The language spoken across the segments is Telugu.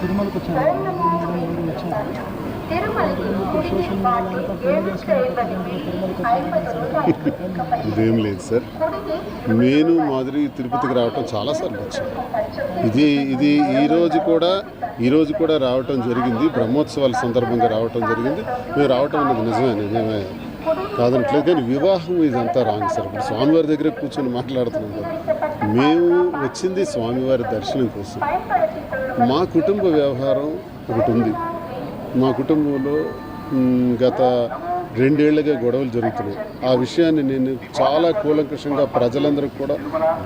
తిరుమలకు వచ్చారు. ఇదేం లేదు సార్, నేను మాదిరి తిరుపతికి రావటం చాలాసార్లు వచ్చాను. ఇది ఈరోజు కూడా రావటం జరిగింది. బ్రహ్మోత్సవాల సందర్భంగా రావటం జరిగింది. మేము రావటం అన్నది నిజమే కాదనట్లేదు. కానీ వివాహం ఇదంతా రాంగ్ సార్. ఇప్పుడు స్వామివారి దగ్గర కూర్చొని మాట్లాడుతున్నాం కదా. మేము వచ్చింది స్వామివారి దర్శనం కోసం. మా కుటుంబ వ్యవహారం ఒకటి ఉంది. మా కుటుంబంలో గత 2 ఏళ్లుగా గొడవలు జరుగుతున్నాయి. ఆ విషయాన్ని నేను చాలా కూలంకషంగా ప్రజలందరికీ కూడా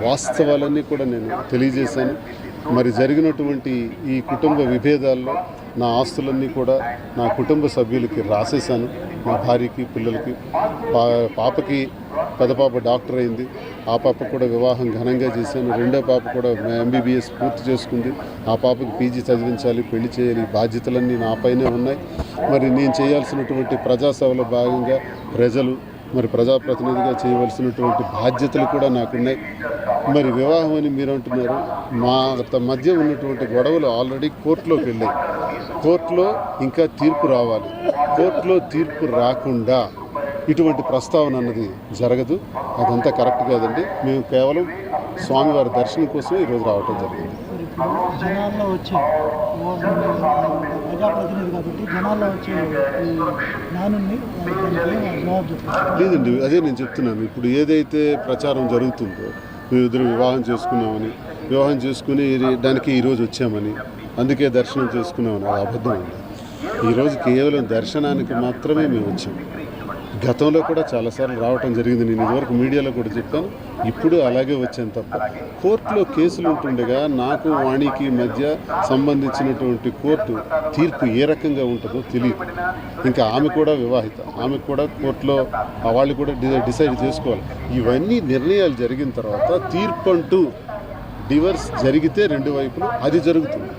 వాస్తవాలన్నీ కూడా నేను తెలియజేశాను. మరి జరిగినటువంటి ఈ కుటుంబ విభేదాల్లో నా ఆస్తులన్నీ కూడా నా కుటుంబ సభ్యులకి రాసేశాను. మా భార్యకి, పిల్లలకి. పాపకి పెద్ద పాప డాక్టర్ అయింది. ఆ పాప కూడా వివాహం ఘనంగా చేశాను. రెండో పాప కూడా MBBS పూర్తి చేసుకుంది. ఆ పాపకి PG చదివించాలి, పెళ్లి చేయాలి. బాధ్యతలన్నీ నాపైనే ఉన్నాయి. మరి నేను చేయాల్సినటువంటి ప్రజాసేవలో భాగంగా మరి ప్రజాప్రతినిధిగా చేయవలసినటువంటి బాధ్యతలు కూడా నాకున్నాయి. మరి వివాహం అని మీరు అంటున్నారు. మా మధ్య ఉన్నటువంటి గొడవలు ఆల్రెడీ కోర్టులోకి వెళ్ళాయి. కోర్టులో ఇంకా తీర్పు రావాలి. కోర్టులో తీర్పు రాకుండా ఇటువంటి ప్రస్తావన అన్నది జరగదు. అదంతా కరెక్ట్ కాదండి. మేము కేవలం స్వామివారి దర్శనం కోసం ఈరోజు రావటం జరిగింది. జనాల్లో వచ్చే ప్రజాప్రతినిధి కాబట్టి జనాల్లో వచ్చే లేదండి, అదే నేను చెప్తున్నాను. ఇప్పుడు ఏదైతే ప్రచారం జరుగుతుందో మేమిద్దరు వివాహం చేసుకుని దానికి ఈరోజు వచ్చామని, అందుకే దర్శనం చేసుకున్నామని, అది అబద్ధం అండి. ఈరోజు కేవలం దర్శనానికి మాత్రమే మేము వచ్చాము. గతంలో కూడా చాలాసార్లు రావటం జరిగింది. నేను ఇదివరకు మీడియాలో కూడా చెప్పాను. ఇప్పుడు అలాగే వచ్చాను తప్ప కోర్టులో కేసులు ఉంటుండగా నాకు వాణికి మధ్య సంబంధించినటువంటి కోర్టు తీర్పు ఏ రకంగా ఉంటుందో తెలియదు. ఇంకా ఆమె కూడా వివాహిత, ఆమె కూడా కోర్టులో వాళ్ళు కూడా డిసైడ్ చేసుకోవాలి. ఇవన్నీ నిర్ణయాలు జరిగిన తర్వాత తీర్పు అంటూ డివర్స్ జరిగితే 2 వైపులు అది జరుగుతుంది.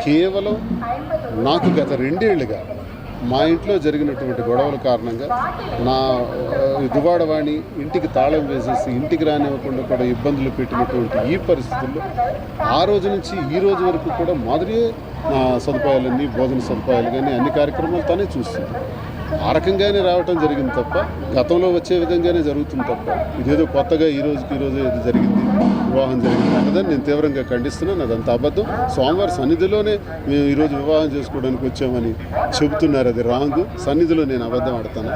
కేవలం నాకు గత 2 ఏళ్లుగా మా ఇంట్లో జరిగినటువంటి గొడవల కారణంగా నా దువాడవాణి ఇంటికి తాళం వేసేసి ఇంటికి రానివ్వకుండా కూడా ఇబ్బందులు పెట్టినటువంటి ఈ పరిస్థితుల్లో ఆ రోజు నుంచి ఈ రోజు వరకు కూడా మాదిరి నా సదుపాయాలన్నీ, భోజన సదుపాయాలు కానీ అన్ని కార్యక్రమాలు తనే చూస్తుంది. ఆ రకంగానే రావటం జరిగింది తప్ప గతంలో వచ్చే విధంగానే జరుగుతుంది తప్ప ఇదేదో కొత్తగా ఈరోజు ఏదో జరిగింది, వివాహం జరిగింది అన్నదని నేను తీవ్రంగా ఖండిస్తున్నాను. అదంతా అబద్ధం. స్వామివారి సన్నిధిలోనే మేము ఈరోజు వివాహం చేసుకోవడానికి వచ్చామని చెబుతున్నారు. అది రాంగ్. సన్నిధిలో నేను అబద్ధం ఆడతాను.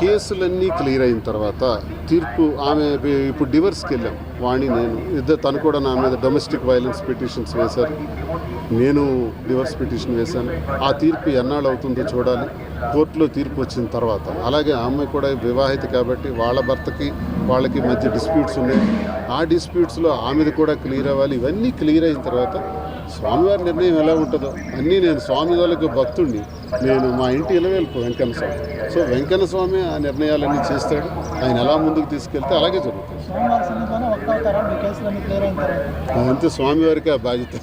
కేసులన్నీ క్లియర్ అయిన తర్వాత తీర్పు ఆమె ఇప్పుడు డివర్స్కి వెళ్ళాం. వాణి నేను తను కూడా నా మీద డొమెస్టిక్ వైలెన్స్ పిటిషన్స్ వేశారు. నేను డివర్స్ పిటిషన్ వేశాను. ఆ తీర్పు ఎన్నాళ్ళు అవుతుందో చూడాలి. కోర్టులో తీర్పు వచ్చిన తర్వాత అలాగే ఆమె కూడా వివాహిత కాబట్టి వాళ్ళ భర్తకి వాళ్ళకి మధ్య డిస్ప్యూట్స్ ఉన్నాయి. ఆ డిస్ప్యూట్స్లో ఆమెది కూడా క్లియర్ అవ్వాలి. ఇవన్నీ క్లియర్ అయిన తర్వాత స్వామివారి నిర్ణయం ఎలా ఉంటుందో అన్నీ నేను స్వామి వాళ్ళకి భక్తుడిని. నేను మా ఇంటి ఇలవేల్పు వెంకన్న స్వామి. సో వెంకన్న స్వామి ఆ నిర్ణయాలన్నీ చేస్తాడు. ఆయన ఎలా ముందుకు తీసుకెళ్తే అలాగే జరుగుతుంది. అదంతే స్వామివారికి ఆ బాధ్యత.